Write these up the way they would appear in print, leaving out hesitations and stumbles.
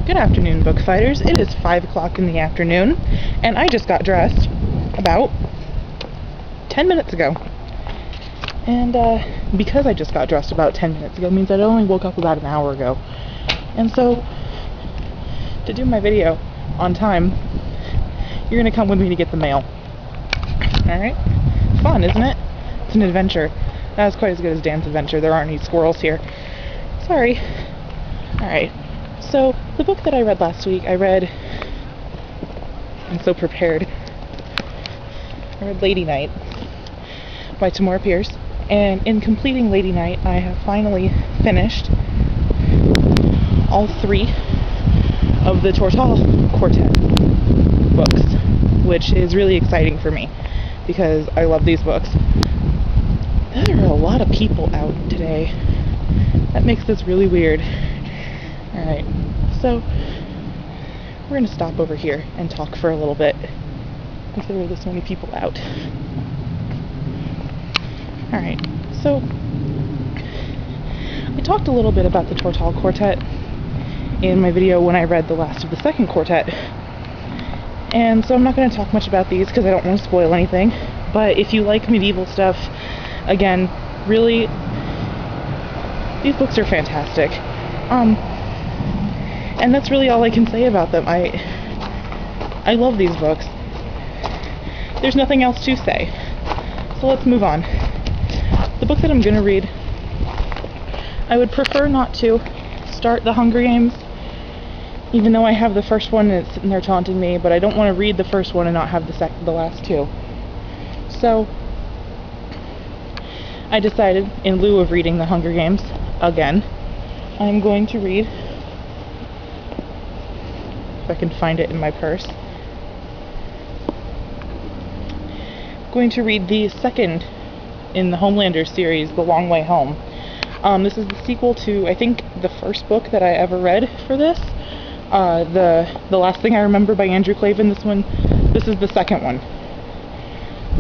Good afternoon, Bookfighters. It is 5 o'clock in the afternoon, and I just got dressed about 10 minutes ago. And because I just got dressed about 10 minutes ago means I only woke up about an hour ago. And so, to do my video on time, you're going to come with me to get the mail. Alright? Fun, isn't it? It's an adventure. Not as quite as good as Dan's adventure. There aren't any squirrels here. Sorry. Alright. So, the book that I read last week, I'm so prepared. I read Lady Night by Tamora Pierce, and in completing Lady Night, I have finally finished all 3 of the Tortall Quartet books, which is really exciting for me, because I love these books. There are a lot of people out today. That makes this really weird. Alright, so we're going to stop over here and talk for a little bit if there are this many people out. Alright, so I talked a little bit about the Tortall Quartet in my video when I read the last of the second quartet, and so I'm not going to talk much about these because I don't want to spoil anything, but if you like medieval stuff, again, really, these books are fantastic. And that's really all I can say about them. I love these books. There's nothing else to say. So let's move on. The book that I'm going to read, I would prefer not to start The Hunger Games, even though I have the first one and it's sitting there taunting me, but I don't want to read the first one and not have the last 2. So I decided, in lieu of reading The Hunger Games again, I'm going to read, if I can find it in my purse, going to read the second in the Homelanders series, The Long Way Home. This is the sequel to, I think, the first book that I ever read for this. The Last Thing I Remember by Andrew Clavin. This is the second one.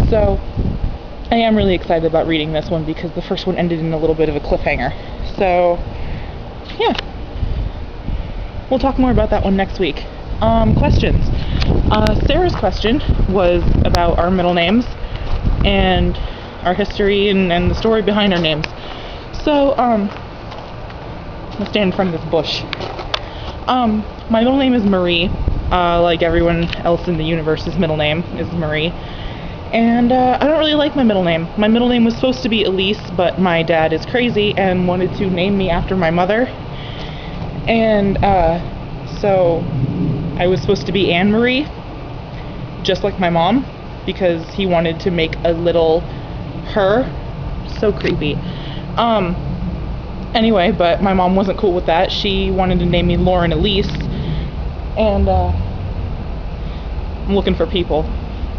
So I am really excited about reading this one because the first one ended in a little bit of a cliffhanger. So yeah, we'll talk more about that one next week. Questions. Sarah's question was about our middle names and our history and the story behind our names. So, I'll stand in front of this bush. My middle name is Marie. Like everyone else in the universe's middle name is Marie. And I don't really like my middle name. My middle name was supposed to be Elise, but my dad is crazy and wanted to name me after my mother. And so I was supposed to be Anne Marie, just like my mom, because he wanted to make a little her. So creepy. Anyway, but my mom wasn't cool with that. She wanted to name me Lauren Elise, and I'm looking for people.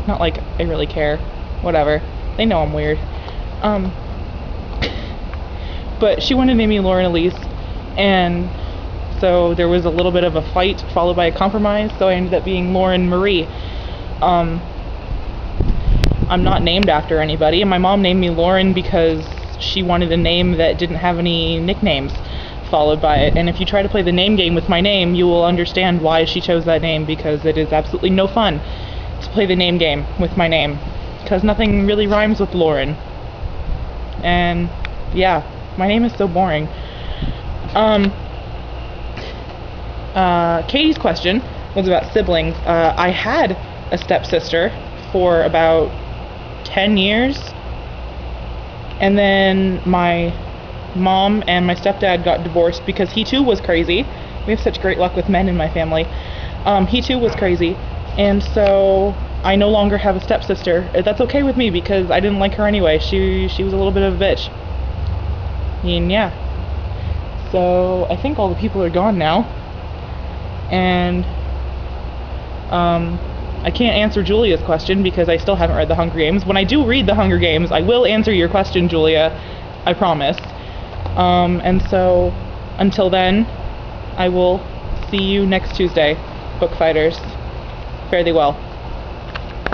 Not like I really care. Whatever. They know I'm weird. But she wanted to name me Lauren Elise, and so there was a little bit of a fight followed by a compromise, so I ended up being Lauren Marie. I'm not named after anybody, and my mom named me Lauren because she wanted a name that didn't have any nicknames followed by it. And if you try to play the name game with my name, you will understand why she chose that name, because it is absolutely no fun to play the name game with my name, because nothing really rhymes with Lauren. And yeah, my name is so boring. Katie's question was about siblings. I had a stepsister for about 10 years, and then my mom and my stepdad got divorced because he too was crazy. We have such great luck with men in my family. He too was crazy, and so I no longer have a stepsister. That's okay with me because I didn't like her anyway. She was a little bit of a bitch. And yeah, so I think all the people are gone now, and I can't answer Julia's question because I still haven't read The Hunger Games. When I do read The Hunger Games, I will answer your question, Julia. I promise. And so, until then, I will see you next Tuesday, Bookfighters. Fare thee well.